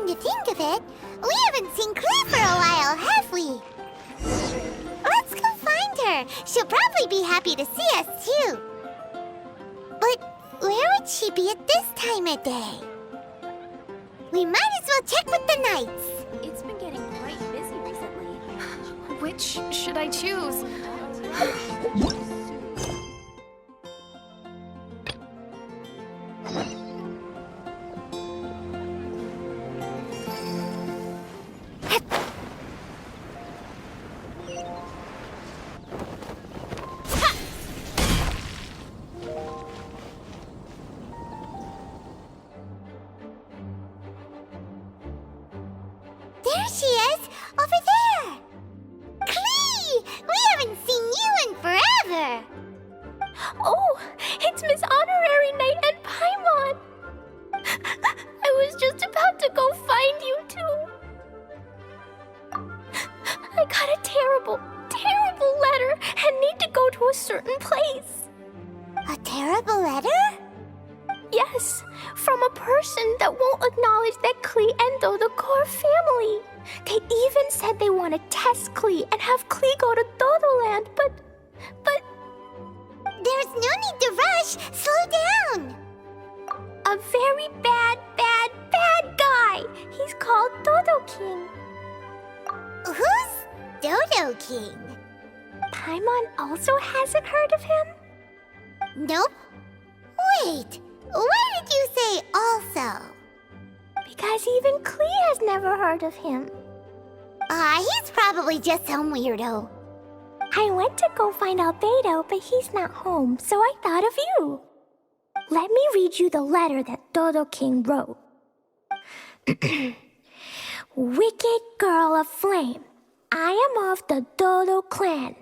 To think of it, we haven't seen Klee for a while, have we? Let's go find her. She'll probably be happy to see us, too. But where would she be at this time of day? We might as well check with the knights. It's been getting quite busy recently. Which should I choose? There she is, over there. Klee, we haven't seen you in forever. Oh, it's Miss Honorary Knight and Paimon. I was just about to go find you too. I got a terrible, terrible letter and need to go to a certain place. A terrible letter? Yes, from a person that won't acknowledge that Klee and Dodokorola family. They even said they want to test Klee and have Klee go to Dodoland, but... There's no need to rush. Slow down. A very bad guy. He's called Dodo King. Who's Dodo King? Paimon also hasn't heard of him? Nope. Wait, why did you say also? Because even Klee has never heard of him. He's probably just some weirdo. I went to go find Albedo, but he's not home, so I thought of you. Let me read you the letter that Dodo King wrote. Wicked girl of flame, I am of the Dodo clan.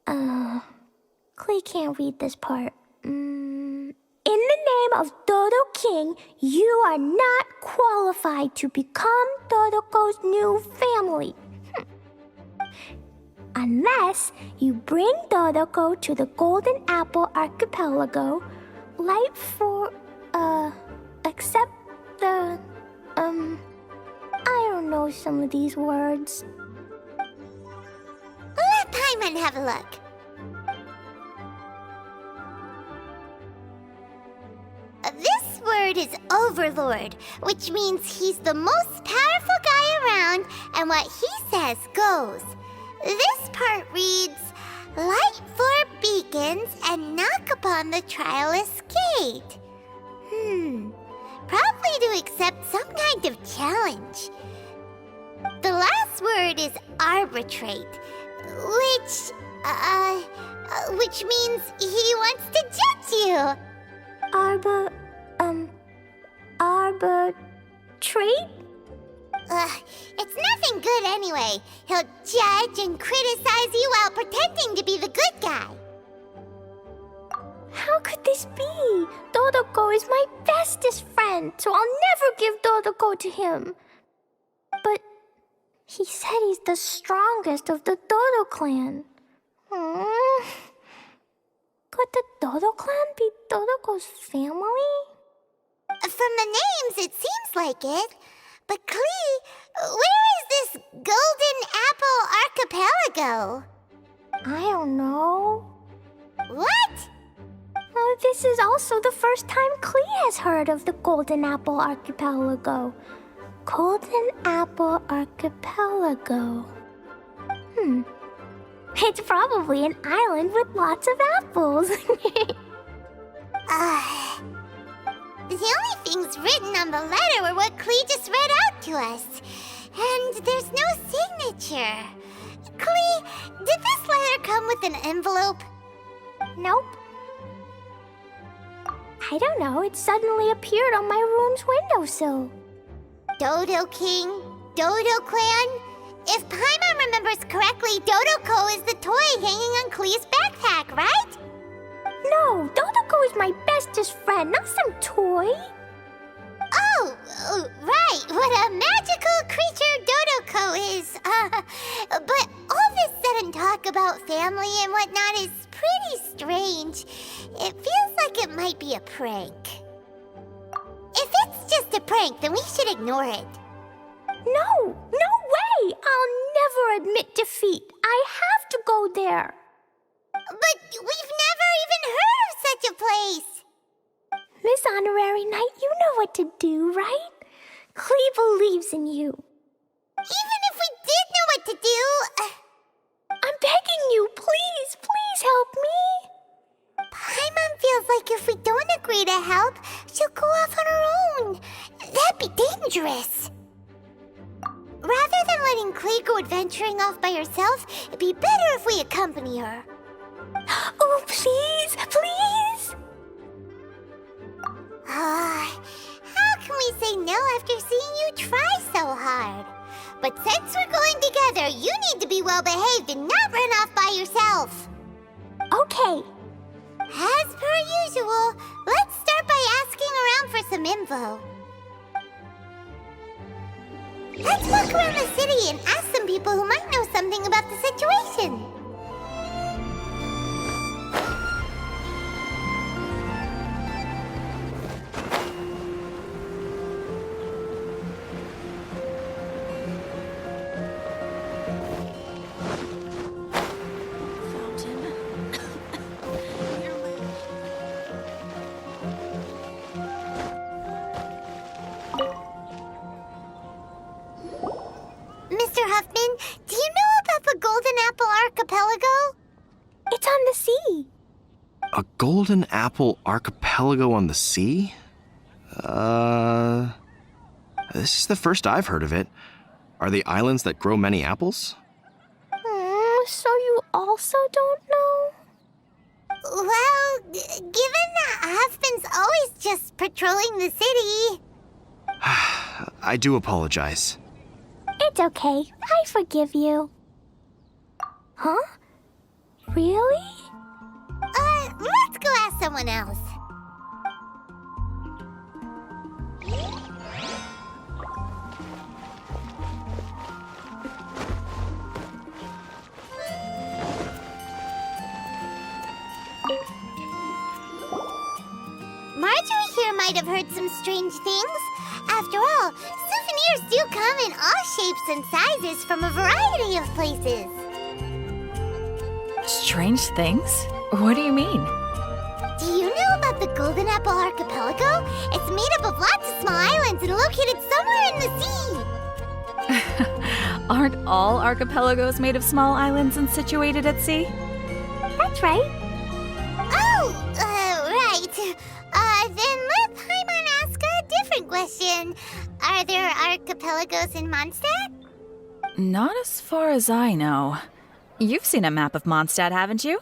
Klee can't read this part. In the name of Dodo King, you are not qualified to become Dodoko's new family. Unless you bring Dodoko to the Golden Apple Archipelago, light for, accept the, I don't know some of these words. Let Paimon have a look. This word is Overlord, which means he's the most powerful guy around, and what he says goes. This part reads, light four beacons and knock upon the trialist gate. Probably to accept some kind of challenge. The last word is arbitrate, which means he wants to judge you. Arbitrate? It's nothing good anyway. He'll judge and criticize you while pretending to be the good guy. How could this be? Dodoko is my bestest friend, so I'll never give Dodoko to him. But he said he's the strongest of the Dodo clan. Could the Dodo clan be Dodoko's family? From the names, it seems like it. But Klee, where is this Golden Apple Archipelago? I don't know. What? This is also the first time Klee has heard of the Golden Apple Archipelago. Golden Apple Archipelago. It's probably an island with lots of apples. The only things written on the letter were what Klee just read out to us. And there's no signature. Klee, did this letter come with an envelope? Nope. I don't know, it suddenly appeared on my room's windowsill. Dodo King, Dodo Clan. If Paimon remembers correctly, Dodoko is the toy hanging on Klee's backpack, right? No, Dodoko is my bestest friend, not some toy. Oh, right, what a magical creature Dodoko is. But all this sudden talk about family and whatnot is pretty strange. It feels like it might be a prank. If it's just a prank, then we should ignore it. No way! I'll never admit defeat. I have to go there. But we've never even heard of such a place. Miss Honorary Knight, you know what to do, right? Klee believes in you. Even if we did know what to do... I'm begging you, please help me. Paimon feels like if we don't agree to help, she'll go off on her own. That'd be dangerous. Rather than letting Klee go adventuring off by herself, it'd be better if we accompany her. Oh, please! How can we say no after seeing you try so hard? But since we're going together, you need to be well behaved and not run off by yourself. Okay. As per usual, let's start by asking around for some info. Let's walk around the city and ask some people who might know something about the situation. Mr. Huffman, do you know about the Golden Apple Archipelago? It's on the sea. A golden apple archipelago on the sea? This is the first I've heard of it. Are they islands that grow many apples? So you also don't know? Well, given that Huffman's always just patrolling the city... I do apologize. It's okay. I forgive you. Huh? Really? Let's go ask someone else. Marjorie here might have heard some strange things. After all, souvenirs do come in all shapes and sizes from a variety of places. Strange things? What do you mean? Do you know about the Golden Apple Archipelago? It's made up of lots of small islands and located somewhere in the sea. Aren't all archipelagos made of small islands and situated at sea? That's right. Oh, right. Then let Paimon ask a different question. Are there archipelagos in Mondstadt? Not as far as I know. You've seen a map of Mondstadt, haven't you?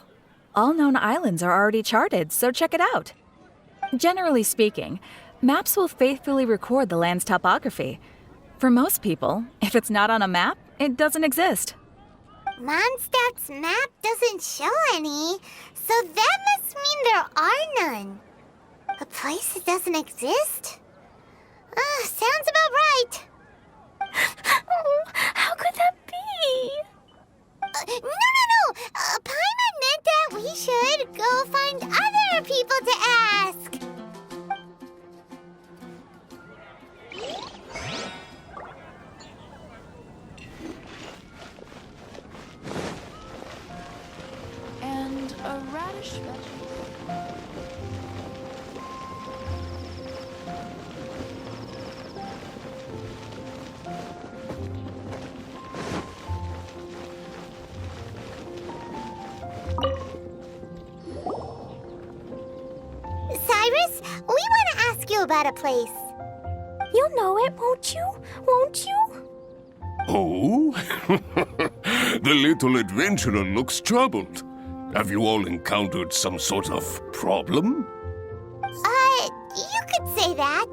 All known islands are already charted, so check it out. Generally speaking, maps will faithfully record the land's topography. For most people, if it's not on a map, it doesn't exist. Mondstadt's map doesn't show any, so that must mean there are none. A place that doesn't exist? Sounds about right. How could that be? No. Paimon meant that we should go find other people to ask. And a radish vegetable. you about a place. You'll know it, won't you? Won't you? Oh? The little adventurer looks troubled. Have you all encountered some sort of problem? You could say that.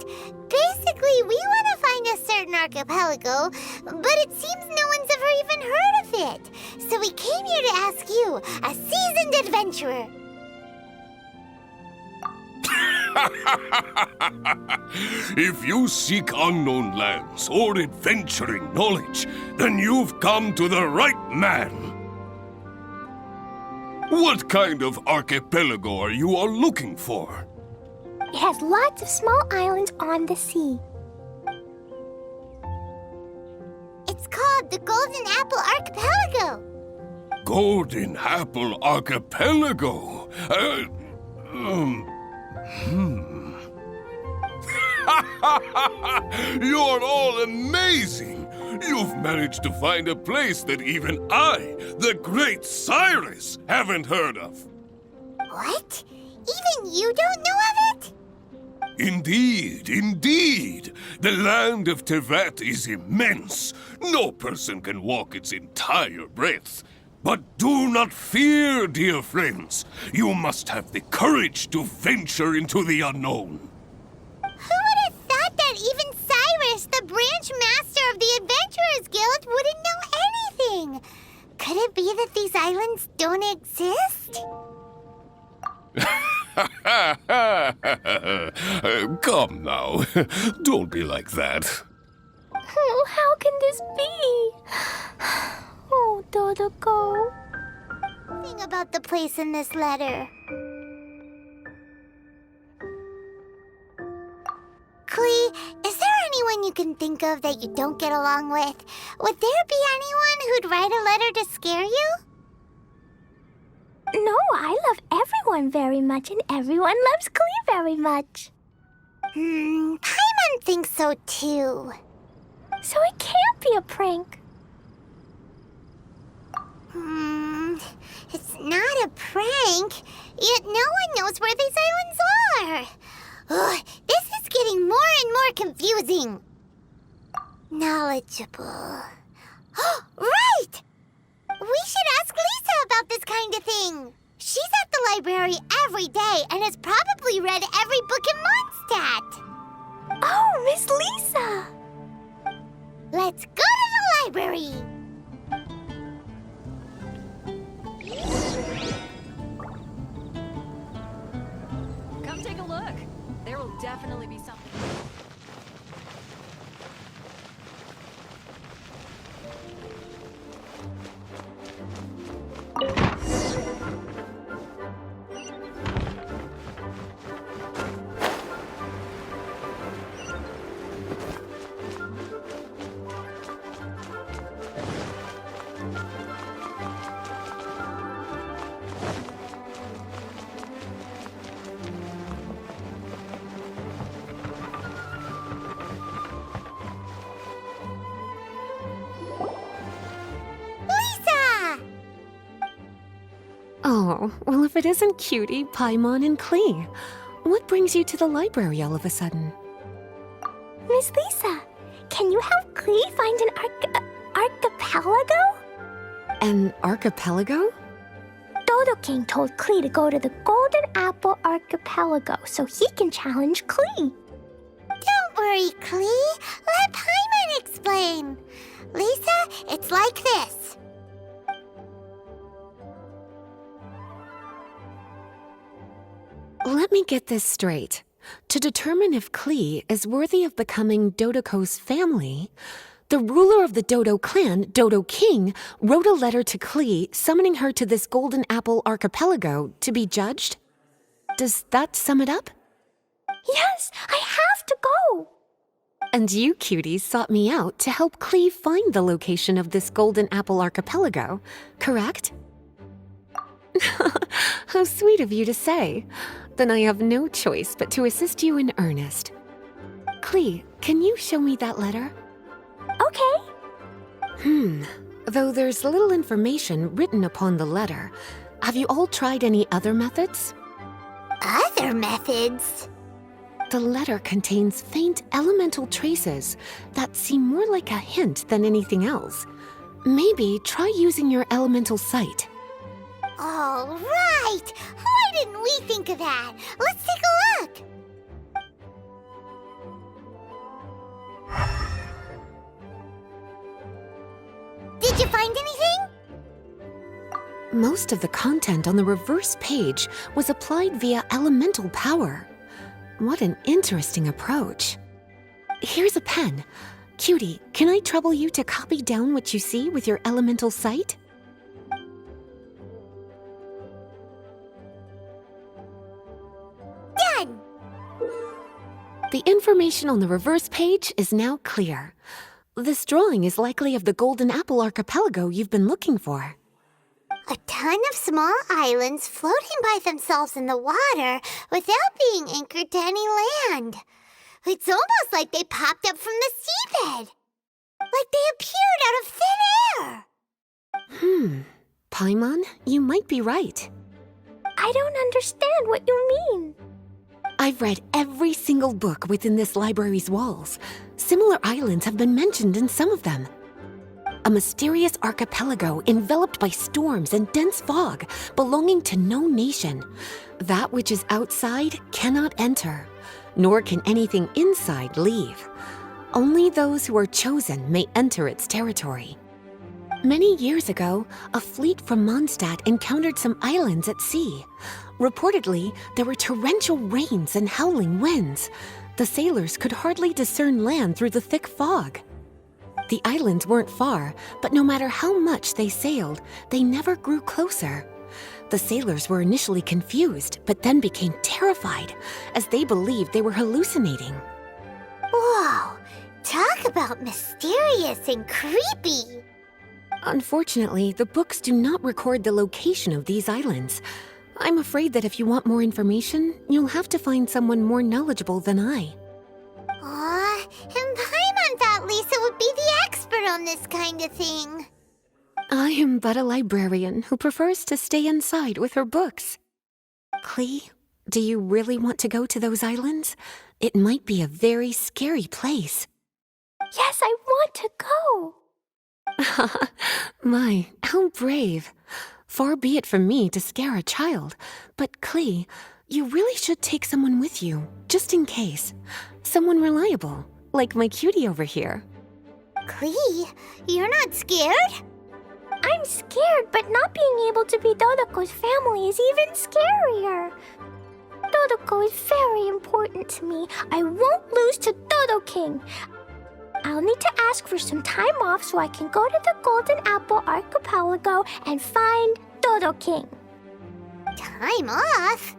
Basically, we want to find a certain archipelago, but it seems no one's ever even heard of it. So we came here to ask you, a seasoned adventurer. If you seek unknown lands or adventuring knowledge, then you've come to the right man. What kind of archipelago are you all looking for? It has lots of small islands on the sea. It's called the Golden Apple Archipelago. Golden Apple Archipelago? You're all amazing! You've managed to find a place that even I, the great Cyrus, haven't heard of. What? Even you don't know of it? Indeed, indeed. The land of Tevat is immense. No person can walk its entire breadth. But do not fear, dear friends. You must have the courage to venture into the unknown. Who would have thought that even Cyrus, the branch master of the Adventurers Guild, wouldn't know anything? Could it be that these islands don't exist? Come now. Don't be like that. Oh, how can this be? Oh, Dodoko. Think about the place in this letter. Klee, is there anyone you can think of that you don't get along with? Would there be anyone who'd write a letter to scare you? No, I love everyone very much, and everyone loves Klee very much. Paimon thinks so too. So it can't be a prank. It's not a prank, yet no one knows where these islands are. Ugh, this is getting more and more confusing. Knowledgeable. Right! We should ask Lisa about this kind of thing. She's at the library every day and has probably read every book in Mondstadt. Oh, Miss Lisa! Let's go to the library. Come take a look. There will definitely be something. Oh, well, if it isn't Cutie, Paimon, and Klee, what brings you to the library all of a sudden? Miss Lisa, can you help Klee find an archipelago? An archipelago? Dodo King told Klee to go to the Golden Apple Archipelago so he can challenge Klee. Don't worry, Klee. Let Paimon explain. Lisa, it's like this. Let me get this straight. To determine if Klee is worthy of becoming Dodoko's family, the ruler of the Dodo clan, Dodo King, wrote a letter to Klee summoning her to this Golden Apple Archipelago to be judged? Does that sum it up? Yes, I have to go. And you, cuties, sought me out to help Klee find the location of this Golden Apple Archipelago, correct? How sweet of you to say. Then I have no choice but to assist you in earnest. Klee, can you show me that letter? Okay. Though there's little information written upon the letter, have you all tried any other methods? Other methods? The letter contains faint elemental traces that seem more like a hint than anything else. Maybe try using your elemental sight. All right! Why didn't we think of that? Let's take a look! Did you find anything? Most of the content on the reverse page was applied via elemental power. What an interesting approach. Here's a pen. Cutie, can I trouble you to copy down what you see with your elemental sight? Done! The information on the reverse page is now clear. This drawing is likely of the Golden Apple Archipelago you've been looking for. A ton of small islands floating by themselves in the water without being anchored to any land. It's almost like they popped up from the seabed. Like they appeared out of thin air. Paimon, you might be right. I don't understand what you mean. I've read every single book within this library's walls. Similar islands have been mentioned in some of them. A mysterious archipelago enveloped by storms and dense fog, belonging to no nation. That which is outside cannot enter, nor can anything inside leave. Only those who are chosen may enter its territory. Many years ago, a fleet from Mondstadt encountered some islands at sea. Reportedly, there were torrential rains and howling winds. The sailors could hardly discern land through the thick fog. The islands weren't far, but no matter how much they sailed, they never grew closer. The sailors were initially confused, but then became terrified, as they believed they were hallucinating. Whoa! Talk about mysterious and creepy! Unfortunately, the books do not record the location of these islands. I'm afraid that if you want more information, you'll have to find someone more knowledgeable than I. Aw, and Paimon thought Lisa would be the expert on this kind of thing. I am but a librarian who prefers to stay inside with her books. Klee, do you really want to go to those islands? It might be a very scary place. Yes, I want to go. My, how brave. Far be it from me to scare a child, but Klee, you really should take someone with you, just in case. Someone reliable, like my cutie over here. Klee, you're not scared? I'm scared, but not being able to be Dodoko's family is even scarier. Dodoko is very important to me. I won't lose to Dodo King. I'll need to ask for some time off so I can go to the Golden Apple Archipelago and find Dodo King. Time off?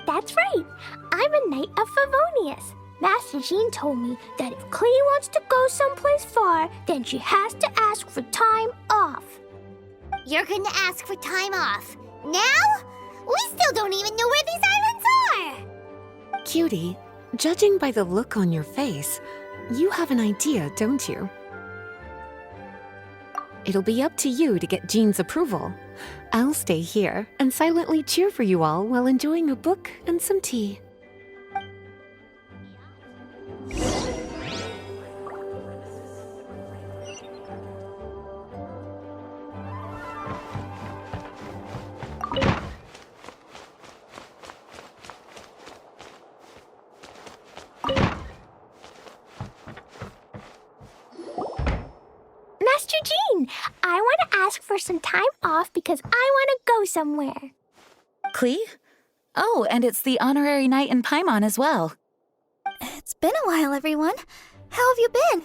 That's right. I'm a Knight of Favonius. Master Jean told me that if Klee wants to go someplace far, then she has to ask for time off. You're going to ask for time off. Now? We still don't even know where these islands are! Cutie, judging by the look on your face, you have an idea, don't you? It'll be up to you to get Jean's approval. I'll stay here and silently cheer for you all while enjoying a book and some tea. Master Jean, I want to ask for some time off because I want to go somewhere. Klee? Oh, and it's the honorary knight in Paimon as well. It's been a while, everyone. How have you been?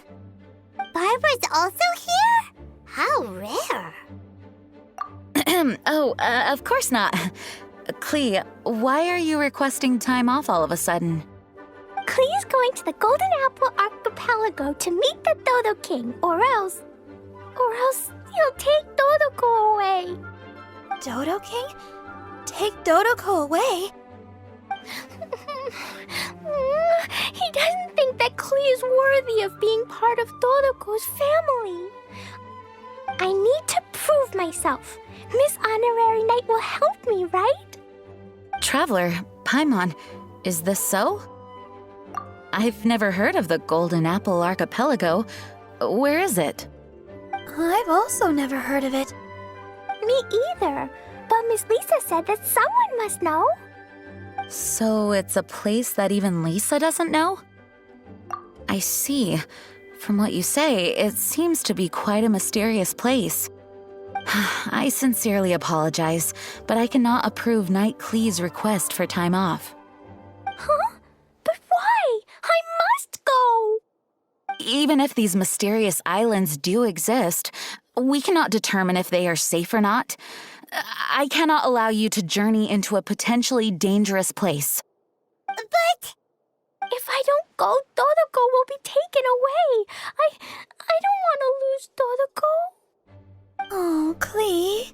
Barbara's also here? How rare. Of course not. Klee, why are you requesting time off all of a sudden? Klee's going to the Golden Apple Archipelago to meet the Dodo King, or else he'll take Dodoko away. Dodo King? Take Dodoko away? He doesn't think that Klee is worthy of being part of Dodoko's family. I need to prove myself. Miss Honorary Knight will help me, right? Traveler, Paimon, is this so? I've never heard of the Golden Apple Archipelago. Where is it? I've also never heard of it. Me either. But Miss Lisa said that someone must know. So it's a place that even Lisa doesn't know? I see. From what you say, it seems to be quite a mysterious place. I sincerely apologize, but I cannot approve Knight Klee's request for time off. Huh? But why? I must go! Even if these mysterious islands do exist, we cannot determine if they are safe or not. I cannot allow you to journey into a potentially dangerous place. But... If I don't go, Dodoko will be taken away. I don't want to lose Dodoko. Oh, Klee.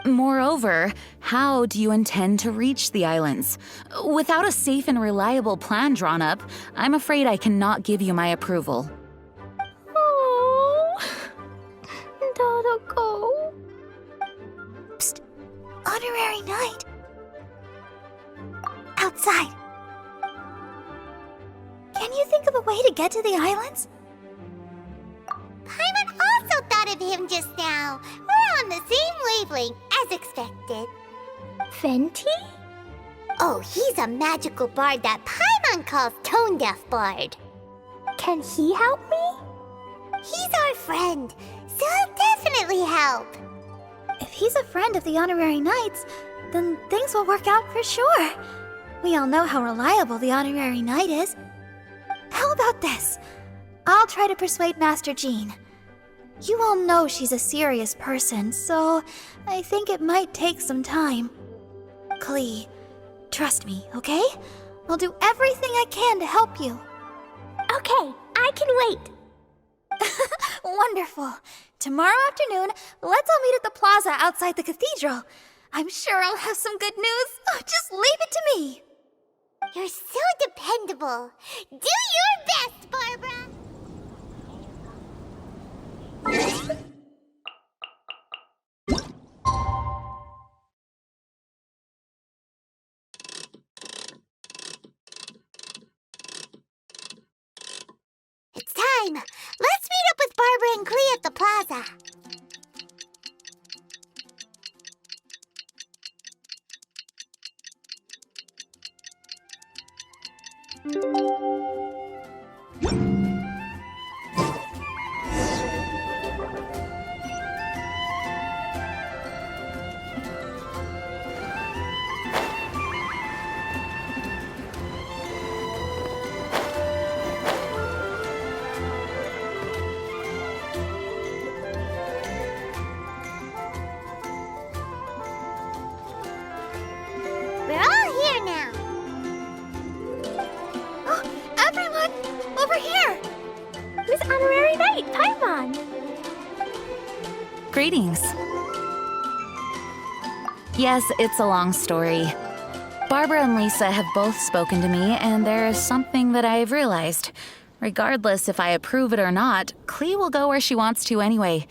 Moreover, how do you intend to reach the islands? Without a safe and reliable plan drawn up, I'm afraid I cannot give you my approval. Oh, Dodoko. Psst. Honorary Knight. Outside. Can you think of a way to get to the islands? Paimon also thought of him just now. We're on the same wavelength, as expected. Fenty? Oh, he's a magical bard that Paimon calls Tone Deaf Bard. Can he help me? He's our friend, so he'll definitely help. If he's a friend of the Honorary Knights, then things will work out for sure. We all know how reliable the Honorary Knight is. How about this? I'll try to persuade Master Jean. You all know she's a serious person, so I think it might take some time. Klee, trust me, okay? I'll do everything I can to help you. Okay, I can wait. Wonderful. Tomorrow afternoon, let's all meet at the plaza outside the cathedral. I'm sure I'll have some good news. Oh, just leave it to me. You're so dependable. Do your best, Barbara! It's time! Let's meet up with Barbara and Klee at the plaza. We're all here now. Oh, everyone, over here. Miss Honorary Knight, Paimon. Greetings. Yes, it's a long story. Barbara and Lisa have both spoken to me, and there is something that I have realized. Regardless if I approve it or not, Klee will go where she wants to anyway.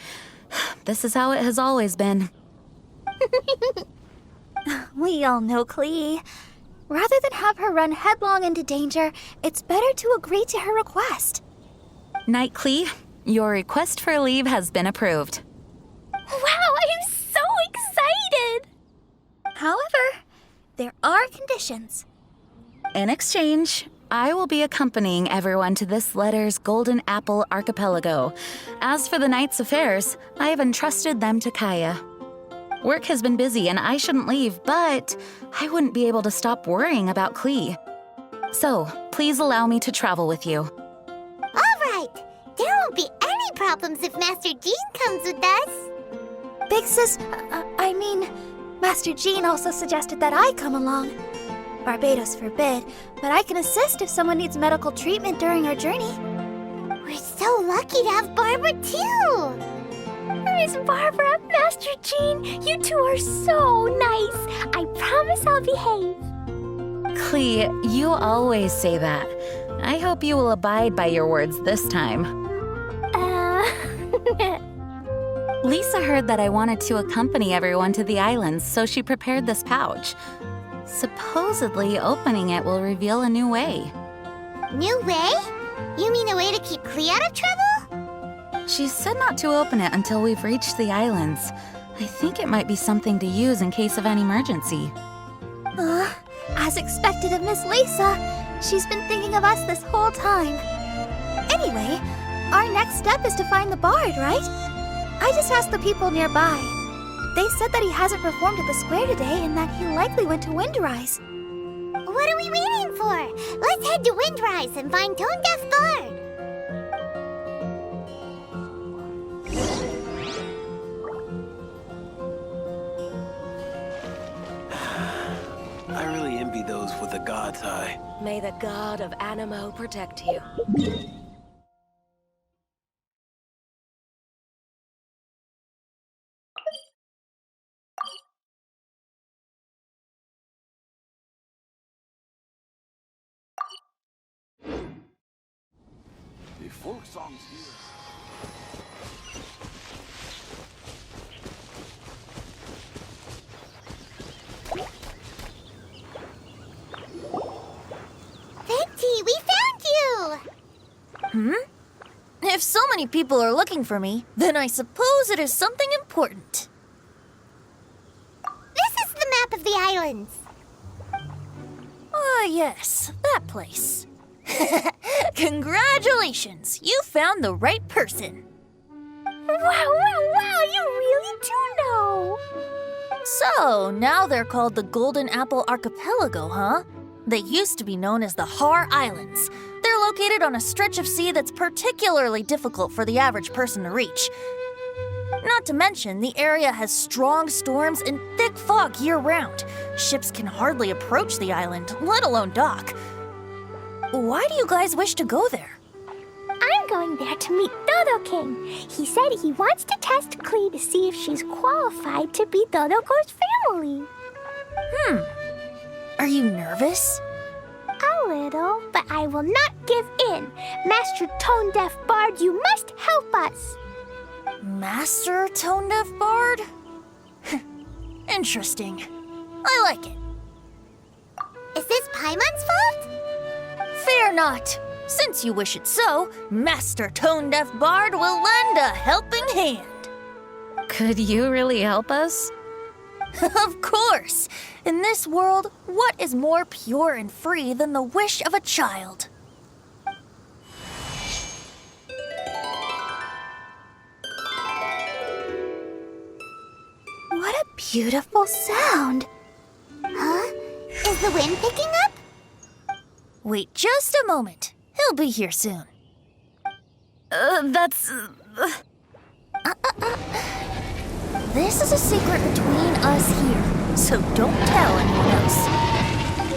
This is how it has always been. We all know Klee. Rather than have her run headlong into danger, it's better to agree to her request. Knight Klee, your request for leave has been approved. Wow, I'm so excited! However, there are conditions. In exchange, I will be accompanying everyone to this letter's Golden Apple Archipelago. As for the Knight's affairs, I have entrusted them to Kaya. Work has been busy and I shouldn't leave, but I wouldn't be able to stop worrying about Klee. So, please allow me to travel with you. All right. There won't be any problems if Master Jean comes with us. Big Sis, Master Jean also suggested that I come along. Barbados forbid, but I can assist if someone needs medical treatment during our journey. We're so lucky to have Barbara, too. Miss Barbara, Master Jean, you two are so nice. I promise I'll behave. Klee, you always say that. I hope you will abide by your words this time. Lisa heard that I wanted to accompany everyone to the islands, so she prepared this pouch. Supposedly, opening it will reveal a new way. New way? You mean a way to keep Klee out of trouble? She said not to open it until we've reached the islands. I think it might be something to use in case of an emergency. As expected of Miss Lisa, she's been thinking of us this whole time. Anyway, our next step is to find the bard, right? I just asked the people nearby. They said that he hasn't performed at the square today and that he likely went to Windrise. What are we waiting for? Let's head to Windrise and find Tone Deaf Bard. I really envy those with the god's eye. May the god of Animo protect you. The folk songs here. Venti, we found you! If so many people are looking for me, then I suppose it is something important. This is the map of the islands. Ah, yes, that place. Congratulations, you found the right person. Wow, you really do know. So, now they're called the Golden Apple Archipelago, huh? They used to be known as the Har Islands. They're located on a stretch of sea that's particularly difficult for the average person to reach. Not to mention, the area has strong storms and thick fog year-round. Ships can hardly approach the island, let alone dock. Why do you guys wish to go there? I'm going there to meet Dodo King. He said he wants to test Klee to see if she's qualified to be Dodoko's family. Are you nervous? A little, but I will not give in. Master Tone Deaf Bard, you must help us. Master Tone Deaf Bard? Interesting. I like it. Is this Paimon's fault? Fear not. Since you wish it so, Master Tone Deaf Bard will lend a helping hand. Could you really help us? Of course. In this world, what is more pure and free than the wish of a child? What a beautiful sound. Huh? Is the wind picking up? Wait just a moment. He'll be here soon. This is a secret between us here, so don't tell anyone else.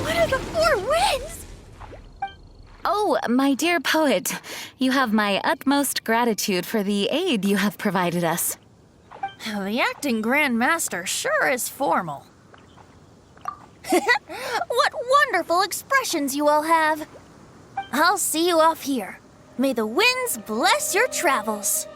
What are the four winds? Oh, my dear poet, you have my utmost gratitude for the aid you have provided us. The acting Grand Master sure is formal. What wonderful expressions you all have. I'll see you off here. May the winds bless your travels.